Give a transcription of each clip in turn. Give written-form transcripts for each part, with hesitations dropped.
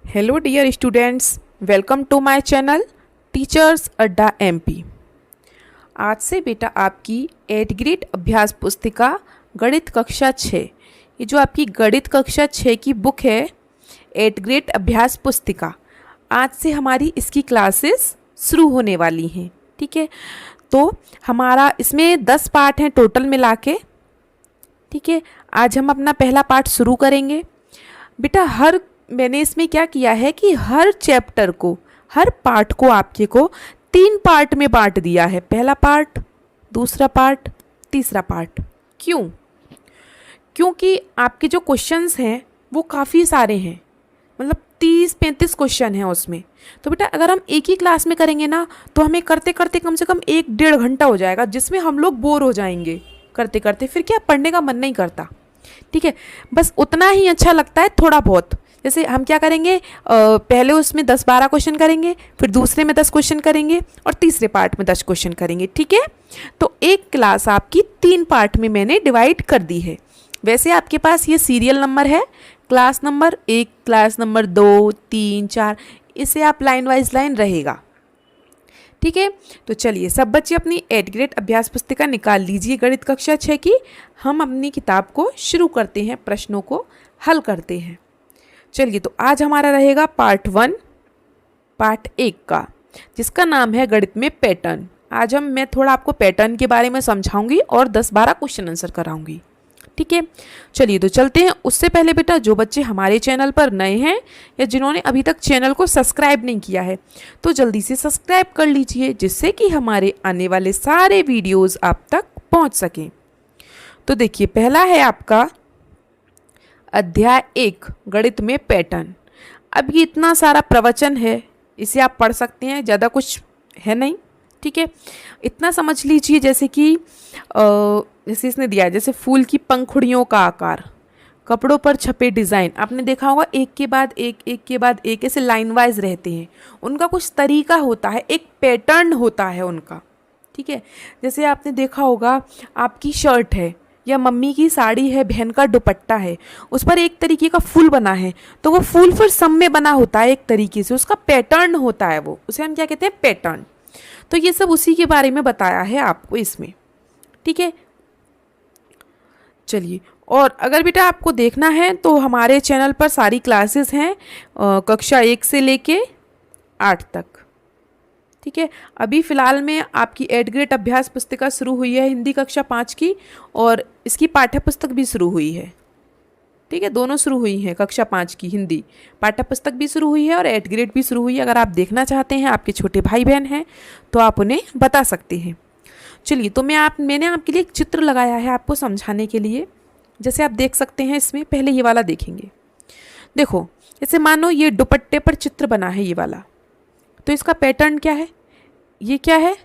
Hello dear students, welcome to my channel teachers Adda MP. आज से बेटा आपकी 8th ग्रेड अभ्यास पुस्तिका गणित कक्षा 6, ये जो आपकी गणित कक्षा 6 की बुक है 8th ग्रेड अभ्यास पुस्तिका, आज से हमारी इसकी क्लासेस शुरू होने वाली हैं। ठीक है, तो हमारा इसमें 10 पार्ट हैं टोटल मिला के। ठीक है, आज हम अपना पहला पार्ट शुरू करेंगे। बेटा मैंने इसमें क्या किया है कि हर चैप्टर को, हर पार्ट को आपके को 3 पार्ट में बांट दिया है। पहला पार्ट, दूसरा पार्ट, तीसरा पार्ट। क्योंकि आपके जो क्वेश्चंस हैं वो काफ़ी सारे हैं, मतलब 30-35 क्वेश्चन हैं उसमें। तो बेटा अगर हम एक ही क्लास में करेंगे ना तो हमें करते करते कम से कम 1-1.5 घंटा हो जाएगा, जिसमें हम लोग बोर हो जाएंगे करते करते, फिर क्या पढ़ने का मन नहीं करता। ठीक है, बस उतना ही अच्छा लगता है थोड़ा बहुत। जैसे हम क्या करेंगे, पहले उसमें 10-12 क्वेश्चन करेंगे, फिर दूसरे में 10 क्वेश्चन करेंगे और तीसरे पार्ट में 10 क्वेश्चन करेंगे। ठीक है, तो एक क्लास आपकी 3 पार्ट में मैंने डिवाइड कर दी है। वैसे आपके पास ये सीरियल नंबर है, क्लास नंबर 1, क्लास नंबर 2, 3, 4, इसे आप लाइन वाइज लाइन रहेगा। ठीक है, तो चलिए सब बच्चे अपनी 8th ग्रेड अभ्यास पुस्तिका निकाल लीजिए गणित कक्षा 6 की। हम अपनी किताब को शुरू करते हैं, प्रश्नों को हल करते हैं। चलिए, तो आज हमारा रहेगा पार्ट 1, पार्ट 1 का, जिसका नाम है गणित में पैटर्न। आज मैं थोड़ा आपको पैटर्न के बारे में समझाऊंगी और 10-12 क्वेश्चन आंसर कराऊंगी। ठीक है, चलिए तो चलते हैं। उससे पहले बेटा जो बच्चे हमारे चैनल पर नए हैं या जिन्होंने अभी तक चैनल को सब्सक्राइब नहीं किया है तो जल्दी से सब्सक्राइब कर लीजिए, जिससे कि हमारे आने वाले सारे वीडियोस आप तक पहुंच सकें। तो देखिए, पहला है आपका अध्याय 1 गणित में पैटर्न। अब ये इतना सारा प्रवचन है, इसे आप पढ़ सकते हैं, ज़्यादा कुछ है नहीं। ठीक है, इतना समझ लीजिए जैसे कि जैसे इसने दिया है, जैसे फूल की पंखुड़ियों का आकार, कपड़ों पर छपे डिज़ाइन, आपने देखा होगा एक के बाद एक, एक के बाद एक, ऐसे लाइन वाइज रहते हैं। उनका कुछ तरीका होता है, एक पैटर्न होता है उनका। ठीक है, जैसे आपने देखा होगा आपकी शर्ट है या मम्मी की साड़ी है, बहन का दुपट्टा है, उस पर एक तरीके का फूल बना है, तो वो फूल फिर सब में बना होता है एक तरीके से, उसका पैटर्न होता है वो, उसे हम क्या कहते हैं, पैटर्न। तो ये सब उसी के बारे में बताया है आपको इसमें। ठीक है, चलिए, और अगर बेटा आपको देखना है तो हमारे चैनल पर सारी क्लासेस हैं कक्षा 1 से लेके 8 तक। ठीक है, अभी फ़िलहाल में आपकी 8th ग्रेड अभ्यास पुस्तिका शुरू हुई है हिंदी कक्षा 5 की, और इसकी पाठ्य पुस्तक भी शुरू हुई है। ठीक है, दोनों शुरू हुई हैं, कक्षा 5 की हिंदी पाठ्य पुस्तक भी शुरू हुई है और 8th ग्रेड भी शुरू हुई है। अगर आप देखना चाहते हैं, आपके छोटे भाई बहन हैं, तो आप उन्हें बता सकते हैं। चलिए, तो मैंने आपके लिए एक चित्र लगाया है आपको समझाने के लिए। जैसे आप देख सकते हैं, इसमें पहले ये वाला देखेंगे। देखो, जैसे मानो ये दुपट्टे पर चित्र बना है ये वाला, तो इसका पैटर्न क्या है, ये क्या है,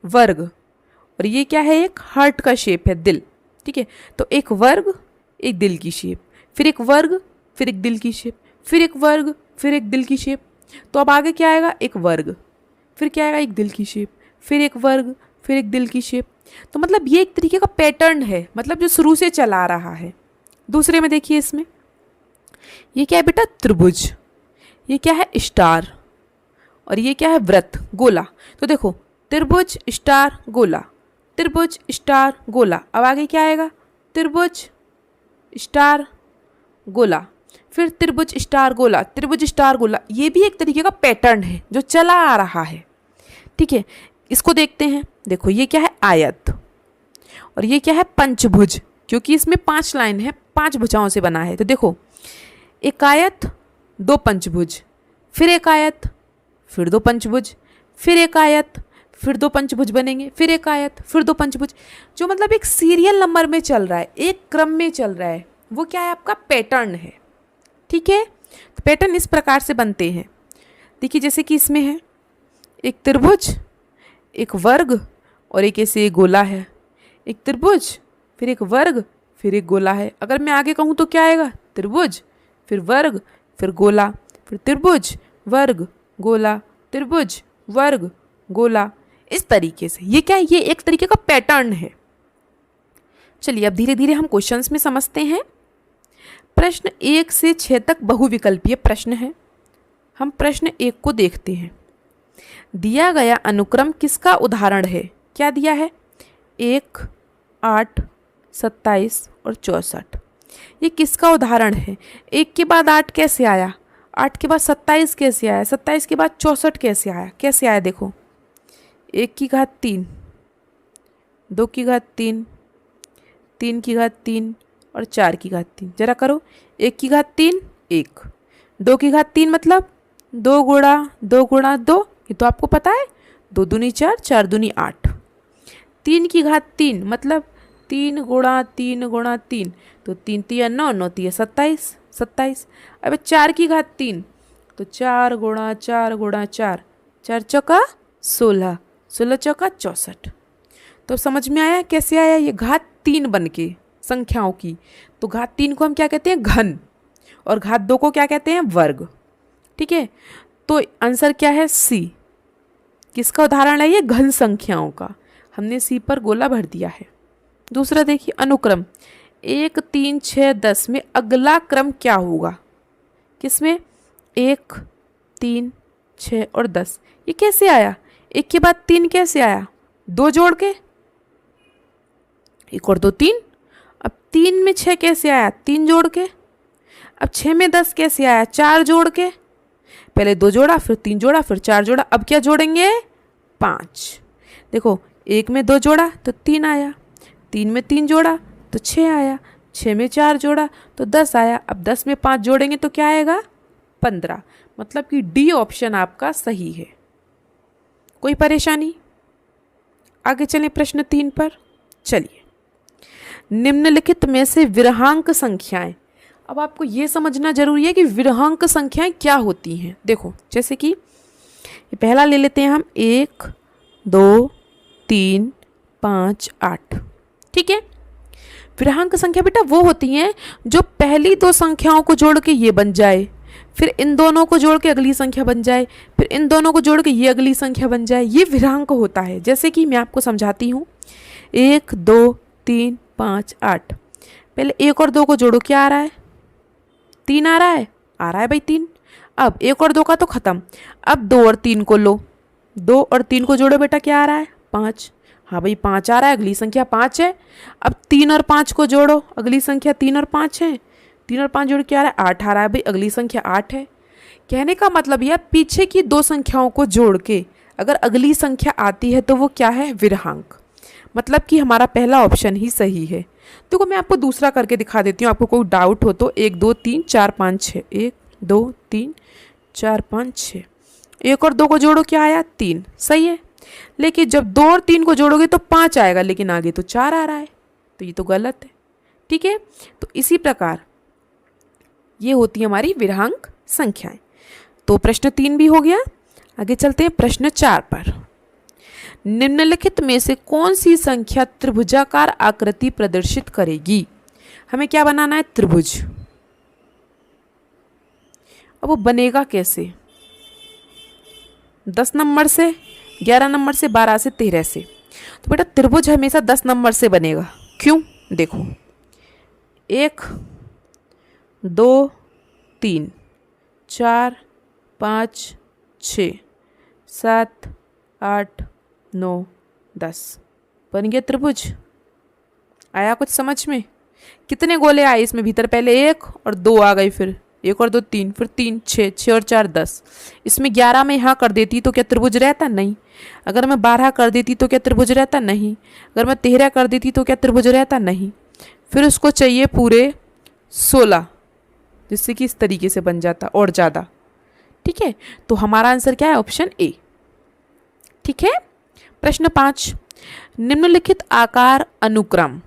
वर्ग, और ये क्या है, एक हार्ट का शेप है, दिल। ठीक है, तो एक वर्ग, एक दिल की शेप, फिर एक वर्ग, फिर एक दिल की शेप, फिर एक वर्ग, फिर एक दिल की शेप। तो अब आगे क्या आएगा, एक वर्ग, फिर क्या आएगा, एक दिल की शेप, फिर एक वर्ग, फिर एक दिल की शेप। तो मतलब ये एक तरीके का पैटर्न है, मतलब जो शुरू से चला आ रहा है। दूसरे में देखिए, इसमें ये क्या है बेटा, त्रिभुज, ये क्या है, स्टार, और ये क्या है, वृत्त, गोला। तो देखो, त्रिभुज स्टार गोला, त्रिभुज स्टार गोला। अब आगे क्या आएगा, त्रिभुज स्टार गोला, फिर त्रिभुज स्टार गोला, त्रिभुज स्टार गोला। ये भी एक तरीके का पैटर्न है जो चला आ रहा है। ठीक है, इसको देखते हैं। देखो, ये क्या है, आयत, और ये क्या है, पंचभुज, क्योंकि इसमें 5 लाइन है, 5 भुजाओं से बना है। तो देखो, एक आयत, 2 पंचभुज, फिर एक आयत, फिर 2 पंचभुज, फिर एक आयत, फिर 2 पंचभुज बनेंगे, फिर एक आयत, फिर 2 पंचभुज। जो मतलब एक सीरियल नंबर में चल रहा है, एक क्रम में चल रहा है, वो क्या है, आपका पैटर्न है। ठीक है, तो पैटर्न इस प्रकार से बनते हैं। देखिए, जैसे कि इसमें है एक त्रिभुज, एक वर्ग, और एक ऐसे गोला है। एक त्रिभुज, फिर एक वर्ग, फिर एक गोला है। अगर मैं आगे कहूँ तो क्या आएगा, त्रिभुज, फिर वर्ग, फिर गोला, फिर त्रिभुज, वर्ग, गोला, त्रिभुज, वर्ग, गोला। इस तरीके से ये क्या है, ये एक तरीके का पैटर्न है। चलिए, अब धीरे धीरे हम क्वेश्चंस में समझते हैं। प्रश्न 1 से 6 तक बहुविकल्पीय प्रश्न है। हम प्रश्न 1 को देखते हैं। दिया गया अनुक्रम किसका उदाहरण है? क्या दिया है? 1, 8, 27 और 64। ये किसका उदाहरण है? 1 के बाद 8 कैसे आया? 8 के बाद 27 कैसे आया? 27 के बाद 64 कैसे आया? कैसे आया देखो, 1 की घात 3, 2 की घात 3, 3 की घात 3 और 4 की घात 3। जरा करो, 1 की घात 3 1, 2 की घात 3 मतलब 2 गुणा 2 गुणा 2, ये तो आपको पता है, 2 दूनी 4, 4 दूनी 8। 3 की घात 3 मतलब 3 गुणा 3 गुणा 3, तो 3 3 9, 9 3 27, 27। अब 4 की घात 3 तो 4 गुणा 4 गुणा 4, 4 चौका 16, 16 चौका 64। तो समझ में आया कैसे आया? ये घात 3 बन के संख्याओं की। तो घात 3 को हम क्या कहते हैं? घन। और घात 2 को क्या कहते हैं? वर्ग। ठीक है, तो आंसर क्या है? सी। किसका उदाहरण है ये? घन संख्याओं का। हमने सी पर गोला भर दिया है। दूसरा देखिए, अनुक्रम 1, 3, 6, 10 में अगला क्रम क्या होगा? किसमें? 1, 3, 6 और 10। ये कैसे आया? 1 के बाद 3 कैसे आया? 2 जोड़ के, 1 और 2 3। अब 3 में 6 कैसे आया? 3 जोड़ के। अब 6 में 10 कैसे आया? 4 जोड़ के। पहले 2 जोड़ा, फिर 3 जोड़ा, फिर 4 जोड़ा। अब क्या जोड़ेंगे? 5। देखो, 1 में 2 जोड़ा तो 3 आया, 3 में 3 जोड़ा तो 6 आया, 6 में 4 जोड़ा तो 10 आया। अब 10 में 5 जोड़ेंगे तो क्या आएगा? 15। मतलब कि डी ऑप्शन आपका सही है। कोई परेशानी? आगे चलें प्रश्न 3 पर। चलिए, निम्नलिखित में से विरहांक संख्याएं। अब आपको ये समझना जरूरी है कि विरहांक संख्याएं क्या होती हैं। देखो, जैसे कि ये पहला ले लेते हैं हम, 1, 2, 3, 5, 8। ठीक है, विरहांक संख्या बेटा वो होती हैं जो पहली 2 संख्याओं को जोड़ के ये बन जाए, फिर इन दोनों को जोड़ के अगली संख्या बन जाए, फिर इन दोनों को जोड़ के ये अगली संख्या बन जाए। ये विरहांक होता है। जैसे कि मैं आपको समझाती हूँ, 1, 2, 3, 5, 8। पहले 1 और 2 को जोड़ो, क्या आ रहा है? 3 आ रहा है। आ रहा है भाई 3। अब 1 और 2 का तो खत्म। अब 2 और 3 को लो, 2 और 3 को जोड़ो बेटा, क्या आ रहा है? 5। हाँ भाई 5 आ रहा है, अगली संख्या 5 है। अब 3 और 5 को जोड़ो, अगली संख्या 3 और 5 है। 3 और 5 जोड़ के आ रहा है 8 आ रहा है भाई, अगली संख्या 8 है। कहने का मतलब यह पीछे की 2 संख्याओं को जोड़ के अगर अगली संख्या आती है तो वो क्या है? विरहांक। मतलब कि हमारा पहला ऑप्शन ही सही है। देखो, मैं आपको दूसरा करके दिखा देती हूँ, आपको कोई डाउट हो तो। 1, 2, 3, 4, 5, 6। 1, 2, 3, 4, 5, 6। 1 और 2 को जोड़ो, क्या आया? 3। सही है। लेकिन जब 2 और 3 को जोड़ोगे तो 5 आएगा, लेकिन आगे तो 4 आ रहा है, तो ये तो गलत है। ठीक है, तो इसी प्रकार ये होती है हमारी विरहांक संख्याएं। तो प्रश्न 3 भी हो गया। आगे चलते हैं प्रश्न 4 पर। निम्नलिखित में से कौन सी संख्या त्रिभुजाकार आकृति प्रदर्शित करेगी? हमें क्या बनाना है? त्रिभुज। अब वो बनेगा कैसे? 10 नंबर से, 11 नंबर से, 12 से, 13 से। तो बेटा त्रिभुज हमेशा 10 नंबर से बनेगा। क्यों? देखो, 1, 2, 3, 4, 5, 6, 7, 8, 9, 10 बन गया त्रिभुज। आया कुछ समझ में? कितने गोले आए इसमें भीतर? पहले 1 और 2 आ गई, फिर 1 और 2 3, फिर 3 6, 6 और 4 10। इसमें 11 में यहाँ कर देती तो क्या त्रिभुज रहता? नहीं। अगर मैं 12 कर देती तो क्या त्रिभुज रहता? नहीं। अगर मैं 13 कर देती तो क्या त्रिभुज रहता? नहीं। फिर उसको चाहिए पूरे 16, जिससे कि इस तरीके से बन जाता और ज़्यादा। ठीक है, तो हमारा आंसर क्या है? Option A. ठीक है, प्रश्न 5। निम्नलिखित आकार अनुक्रम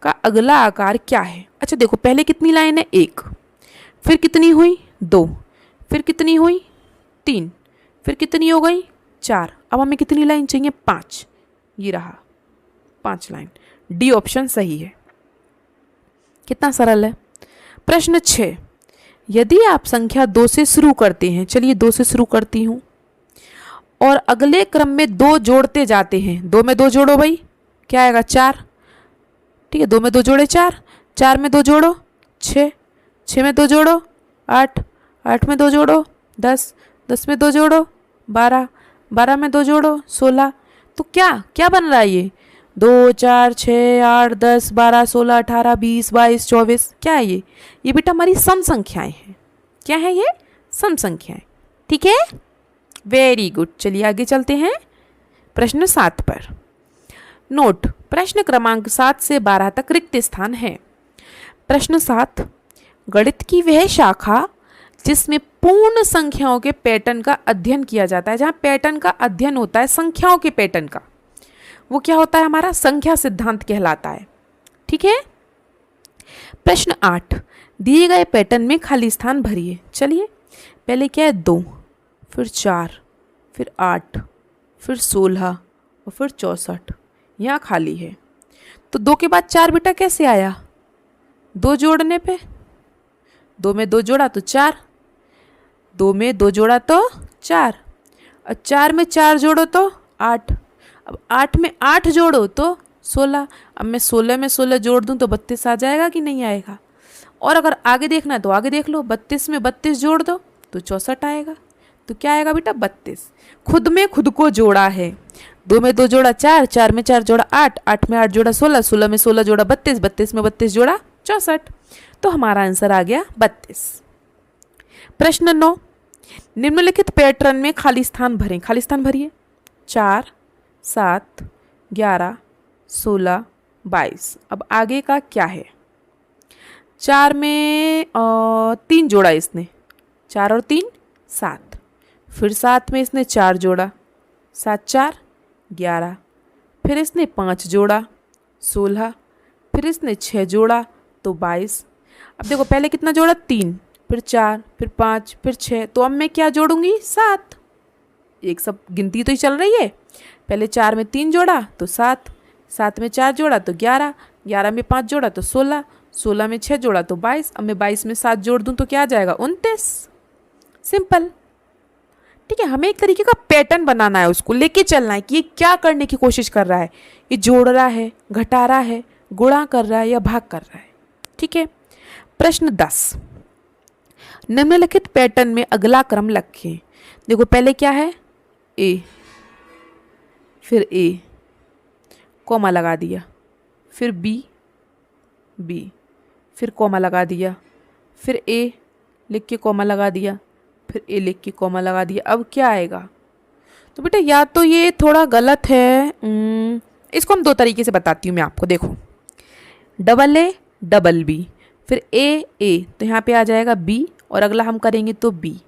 का अगला आकार क्या है? अच्छा देखो, पहले कितनी लाइन है? 1, फिर कितनी हुई? 2, फिर कितनी हुई? 3, फिर कितनी हो गई? 4। अब हमें कितनी लाइन चाहिए? 5। ये रहा 5 लाइन। डी ऑप्शन सही है। कितना सरल है। प्रश्न 6। यदि आप संख्या 2 से शुरू करते हैं, चलिए 2 से शुरू करती हूँ, और अगले क्रम में 2 जोड़ते जाते हैं, 2 में 2 जोड़ो भाई, क्या आएगा? 4। ठीक है, 2 में 2 जोड़े 4, 4 में 2 जोड़ो 6, 6 में 2 जोड़ो 8, 8 में 2 जोड़ो 10, 10 में 2 जोड़ो 12, 12 में 2 जोड़ो 16। तो क्या क्या बन रहा है ये? 2 4 6 8 10 12 16 18 20 22 24। क्या है ये? ये बेटा हमारी सम संख्याएं हैं। क्या है ये? सम संख्याएं। ठीक है, वेरी गुड। चलिए आगे चलते हैं प्रश्न 7 पर। नोट, प्रश्न क्रमांक 7 से 12 तक रिक्त स्थान है। प्रश्न 7, गणित की वह शाखा जिसमें पूर्ण संख्याओं के पैटर्न का अध्ययन किया जाता है, जहां पैटर्न का अध्ययन होता है संख्याओं के पैटर्न का, वो क्या होता है? हमारा संख्या सिद्धांत कहलाता है। ठीक है। प्रश्न 8, दिए गए पैटर्न में खाली स्थान भरिए। चलिए, पहले क्या है? 2, फिर 4, फिर 8, फिर 16 और फिर 64। यहाँ खाली है। तो 2 के बाद 4 बेटा कैसे आया? 2 जोड़ने पे, 2 में 2 जोड़ा तो 4, 2 में 2 जोड़ा तो 4, और 4 में 4 जोड़ो तो 8, अब 8 में 8 जोड़ो तो 16। अब मैं 16 में 16 जोड़ दूं तो 32 आ जाएगा कि नहीं आएगा? और अगर आगे देखना है तो आगे देख लो, 32 में 32 जोड़ दो तो 64 आएगा। तो क्या आएगा बेटा? 32। खुद में खुद को जोड़ा है। 2 में 2 जोड़ा 4, 4 में 4 जोड़ा 8, 8 में 8 जोड़ा 16, 16 में 16 जोड़ा 32, 32 में 32 जोड़ा 64। तो हमारा आंसर आ गया 32। प्रश्न 9, निम्नलिखित पैटर्न में खाली स्थान भरें। खाली स्थान भरिए। 4 7 11 16 22। अब आगे का क्या है? 4 में 3 जोड़ा इसने, 4 और 3 7, फिर 7 में इसने 4 जोड़ा, 7 4 11, फिर इसने 5 जोड़ा 16, फिर इसने 6 जोड़ा तो 22। अब देखो, पहले कितना जोड़ा? 3, फिर 4, फिर 5, फिर 6। तो अब मैं क्या जोड़ूंगी? 7। एक सब गिनती तो ही चल रही है। पहले 4 में 3 जोड़ा तो 7, 7 में 4 जोड़ा तो 11, 11 में 5 जोड़ा तो 16, 16 में 6 जोड़ा तो 22। अब मैं 22 में 7 जोड़ दूं तो क्या आ जाएगा? 29। सिंपल। ठीक है, हमें एक तरीके का पैटर्न बनाना है, उसको लेके चलना है कि ये क्या करने की कोशिश कर रहा है। ये जोड़ रहा है, घटा रहा है, गुणा कर रहा है या भाग कर रहा है। ठीक है। प्रश्न 10, निम्नलिखित पैटर्न में अगला क्रम लिखें। देखो, पहले क्या है? ए, फिर ए, कॉमा लगा दिया, फिर बी, बी, फिर कॉमा लगा दिया, फिर ए लिख के कॉमा लगा दिया, फिर ए लिख के कॉमा लगा दिया। अब क्या आएगा? तो बेटा या तो ये थोड़ा गलत है, इसको हम 2 तरीके से बताती हूँ मैं आपको। देखो, डबल ए डबल बी, फिर ए, तो यहाँ पे आ जाएगा बी, और अगला हम करेंगे तो बी।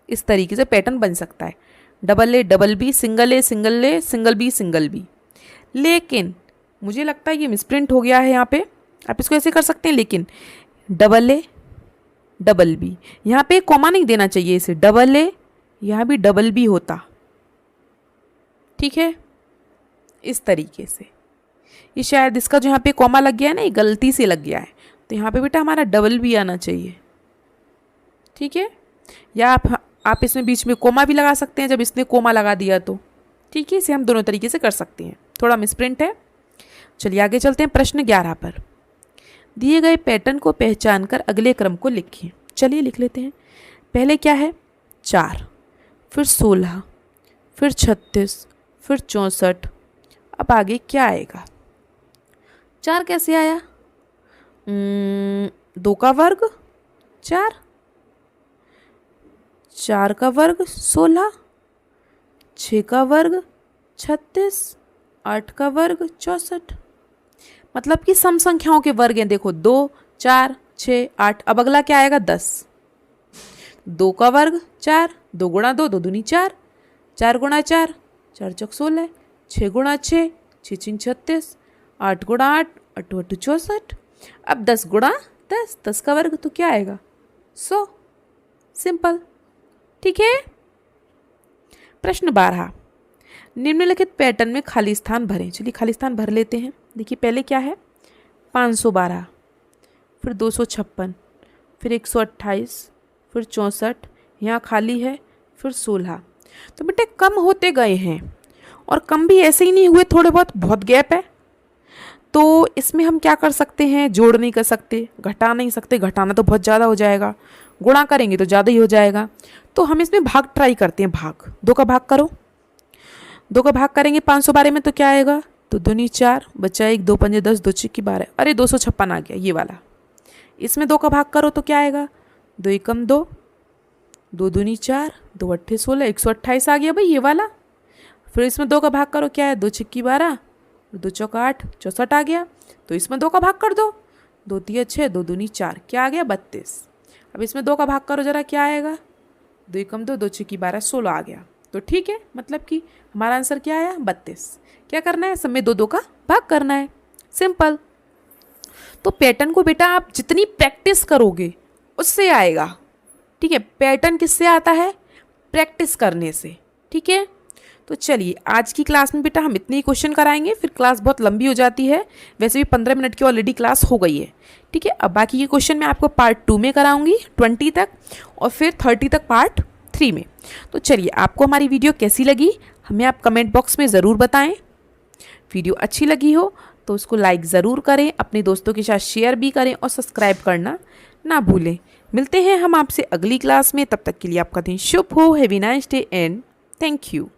इस तरीके से पैटर्न बन सकता है। Double A double B, single A single A, single B. लेकिन मुझे लगता है ये मिसप्रिंट हो गया है यहाँ पे। आप इसको ऐसे कर सकते हैं, लेकिन डबल ए डबल बी, यहाँ पे कॉमा नहीं देना चाहिए इसे। डबल ए, यहाँ भी डबल बी होता। ठीक है, इस तरीके से। ये शायद इसका जो यहाँ पे कॉमा लग गया है ना, ये गलती से लग गया है। तो यहाँ पे बेटा हमारा डबल बी आना चाहिए। ठीक है, या आप इसमें बीच में कोमा भी लगा सकते हैं जब इसने कोमा लगा दिया तो। ठीक है, इसे हम दोनों तरीके से कर सकते हैं। थोड़ा मिसप्रिंट है। चलिए आगे चलते हैं प्रश्न 11 पर। दिए गए पैटर्न को पहचान कर अगले क्रम को लिखिए। चलिए लिख लेते हैं। पहले क्या है? 4, फिर 16, फिर 36, फिर 64। अब आगे क्या आएगा? 4 कैसे आया? 2 का वर्ग 4, 4 का वर्ग 16, 6 का वर्ग 36, 8 का वर्ग 64। मतलब कि सम संख्याओं के वर्ग हैं। देखो, 2 4 6 8। अब अगला क्या आएगा? 10। 2 का वर्ग 4, 2 गुणा 2, 2 दूनी 4, 4 गुणा 4, 4 चौक 16, 6 गुणा 6, 6 चिंग 36, 8 गुणा 8, 8 8 64। अब 10 गुणा 10, 10 का वर्ग तो क्या आएगा? 100। सिंपल। ठीक है। प्रश्न 12, निम्नलिखित पैटर्न में खाली स्थान भरें। चलिए खाली स्थान भर लेते हैं। देखिए पहले क्या है? 512, फिर 256, फिर 128, फिर 64। यहाँ खाली है, फिर 16। तो बेटे कम होते गए हैं, और कम भी ऐसे ही नहीं हुए, थोड़े बहुत गैप है। तो इसमें हम क्या कर सकते हैं, जोड़ नहीं कर सकते, घटा नहीं सकते, घटाना तो बहुत ज़्यादा हो जाएगा, गुणा करेंगे तो ज़्यादा ही हो जाएगा। तो हम इसमें भाग ट्राई करते हैं, भाग 2 का भाग करो, 2 का भाग करेंगे 512 में तो क्या आएगा, तो दूनी 4 बचा 1, 2 पंजे 10, 2 छिक्की 12, अरे 256 आ गया ये वाला। इसमें 2 का भाग करो तो क्या आएगा, 2 एकम 2, 2 दूनी 4, 2 अट्ठे 16, 128 आ गया भाई ये वाला। फिर इसमें 2 का भाग करो, क्या है, 2 छिक्की 12, 2 चौका 8, 64 आ गया। तो इसमें 2 का भाग कर दो, 2 तिया 6, 2 दूनी 4, क्या आ गया, 32। अब इसमें 2 का भाग करो जरा, क्या आएगा, 2 एकम 2, 2 छिक्की 12, 16 आ गया। तो ठीक है, मतलब कि हमारा आंसर क्या आया, 32। क्या करना है, सब में 2 2 का भाग करना है, सिंपल। तो पैटर्न को बेटा आप जितनी प्रैक्टिस करोगे उससे आएगा, ठीक है। पैटर्न किससे आता है, प्रैक्टिस करने से, ठीक है। तो चलिए आज की क्लास में बेटा हम इतने ही क्वेश्चन कराएंगे, फिर क्लास बहुत लंबी हो जाती है, वैसे भी 15 मिनट की ऑलरेडी क्लास हो गई है, ठीक है। अब बाकी के क्वेश्चन मैं आपको पार्ट 2 में कराऊंगी 20 तक, और फिर 30 तक पार्ट 3 में। तो चलिए आपको हमारी वीडियो कैसी लगी हमें आप कमेंट बॉक्स में ज़रूर बताएं। वीडियो अच्छी लगी हो तो उसको लाइक ज़रूर करें, अपने दोस्तों के साथ शेयर भी करें और सब्सक्राइब करना ना भूलें। मिलते हैं हम आपसे अगली क्लास में, तब तक के लिए आपका दिन शुभ हो। Have a nice day and thank you.